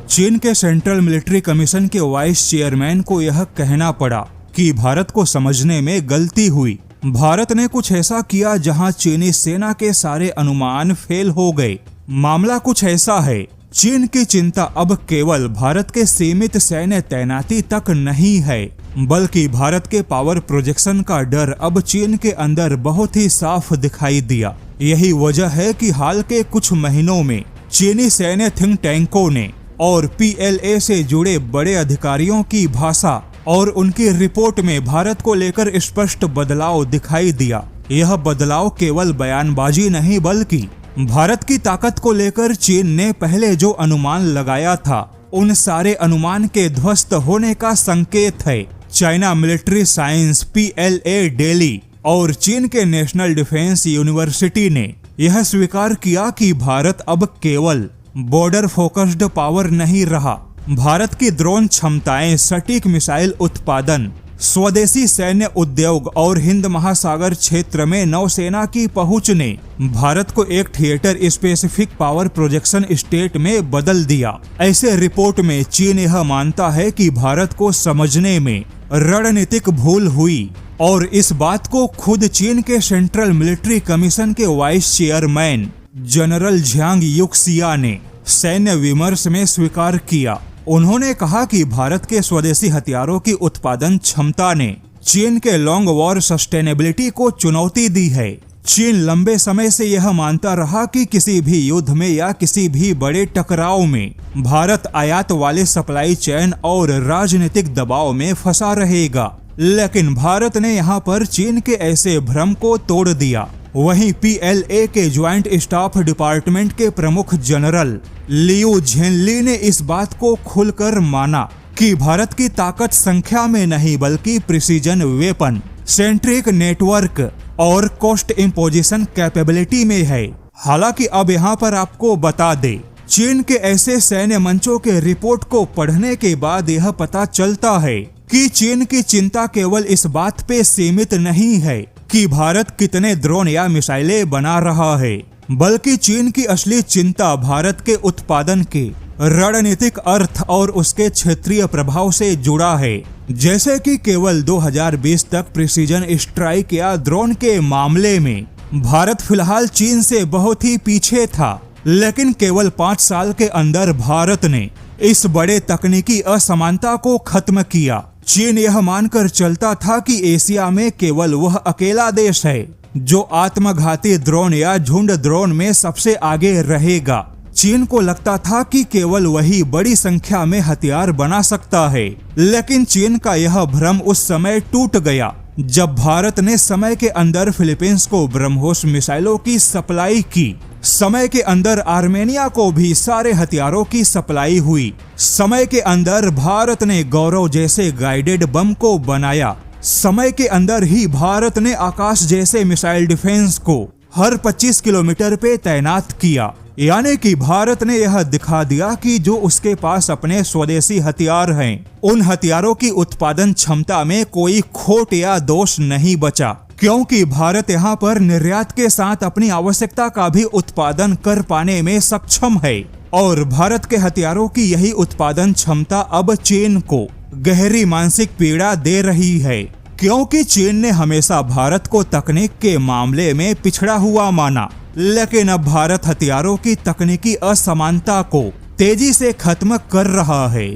चीन के central military commission के वाइस चेयरमैन को यह कहना पड़ा कि भारत को समझने में गलती हुई। भारत ने कुछ ऐसा किया जहां चीनी सेना के सारे अनुमान फेल हो गए। मामला कुछ ऐसा है, चीन की चिंता अब केवल भारत के सीमित सैन्य तैनाती तक नहीं है, बल्कि भारत के पावर प्रोजेक्शन का डर अब चीन के अंदर बहुत ही साफ दिखाई दिया। यही वजह है कि हाल के कुछ महीनों में चीनी सैन्य थिंक टैंकों ने और PLA से जुड़े बड़े अधिकारियों की भाषा और उनकी रिपोर्ट में भारत को लेकर स्पष्ट बदलाव दिखाई दिया। यह बदलाव केवल बयानबाजी नहीं, बल्कि भारत की ताकत को लेकर चीन ने पहले जो अनुमान लगाया था, उन सारे अनुमान के ध्वस्त होने का संकेत है। China military science PLA Delhi और चीन के नेशनल डिफेंस यूनिवर्सिटी ने यह स्वीकार किया कि भारत अब केवल बॉर्डर फोकस्ड पावर नहीं रहा। भारत की ड्रोन क्षमताएं, सटीक मिसाइल उत्पादन, स्वदेशी सैन्य उद्योग और हिंद महासागर क्षेत्र में नौसेना की पहुंच ने भारत को एक theatre specific power projection state में बदल दिया। ऐसे रिपोर्ट में चीन यह मानता है कि भारत को समझने में रणनीतिक भूल हुई और इस बात को खुद चीन के सेंट्रल मिलिट्री कमीशन के वाइस चेयरमैन जनरल झांग युक्सिया ने सैन्य विमर्श में स्वीकार किया। उन्होंने कहा कि भारत के स्वदेशी हथियारों की उत्पादन क्षमता ने चीन के लॉन्ग वॉर सस्टेनेबिलिटी को चुनौती दी है। चीन लंबे समय से यह मानता रहा कि किसी भी युद्ध में या किसी भी बड़े टकराव में भारत आयात वाले सप्लाई चेन और राजनीतिक दबाव में फंसा रहेगा, लेकिन भारत ने यहां पर चीन के ऐसे भ्रम को तोड़ दिया। वहीं PLA के ज्वाइंट स्टाफ डिपार्टमेंट के प्रमुख जनरल लियू झेनली ने इस बात को खुलकर माना कि भारत की ताकत संख्या में नहीं, बल्कि प्रिसीजन वेपन, सेंट्रिक नेटवर्क और कॉस्ट इम्पोजिशन कैपेबिलिटी में है। हालांकि अब यहाँ पर आपको बता दे, चीन के ऐसे सैन्य मंचों के रिपोर्ट को पढ़ने के बाद यह पता चलता है कि चीन की चिंता केवल इस बात पे सीमित नहीं है कि भारत कितने ड्रोन या मिसाइलें बना रहा है, बल्कि चीन की असली चिंता भारत के उत्पादन के रणनीतिक अर्थ और उसके क्षेत्रीय प्रभाव से जुड़ा है। जैसे कि केवल 2020 तक प्रिसीजन स्ट्राइक या ड्रोन के मामले में भारत फिलहाल चीन से बहुत ही पीछे था, लेकिन केवल 5 साल के अंदर भारत ने इस बड़े तकनीकी असमानता को खत्म किया। चीन यह मानकर चलता था कि एशिया में केवल वह अकेला देश है जो आत्मघाती ड्रोन या झुंड ड्रोन में सबसे आगे रहेगा। चीन को लगता था कि केवल वही बड़ी संख्या में हथियार बना सकता है, लेकिन चीन का यह भ्रम उस समय टूट गया जब भारत ने समय के अंदर फिलीपींस को ब्रह्मोस मिसाइलों की सप्लाई की। समय के अंदर आर्मेनिया को भी सारे हथियारों की सप्लाई हुई। समय के अंदर भारत ने गौरव जैसे गाइडेड बम को बनाया। समय के अंदर ही भारत ने आकाश जैसे मिसाइल डिफेंस को हर 25 किलोमीटर पे तैनात किया। यानी कि भारत ने यह दिखा दिया कि जो उसके पास अपने स्वदेशी हथियार हैं, उन हथियारों की उत्पादन क्षमता में कोई खोट या दोष नहीं बचा, क्योंकि भारत यहाँ पर निर्यात के साथ अपनी आवश्यकता का भी उत्पादन कर पाने में सक्षम है। और भारत के हथियारों की यही उत्पादन क्षमता अब चीन को गहरी मानसिक पीड़ा दे रही है, क्योंकि चीन ने हमेशा भारत को तकनीक के मामले में पिछड़ा हुआ माना, लेकिन अब भारत हथियारों की तकनीकी असमानता को तेजी से खत्म कर रहा है।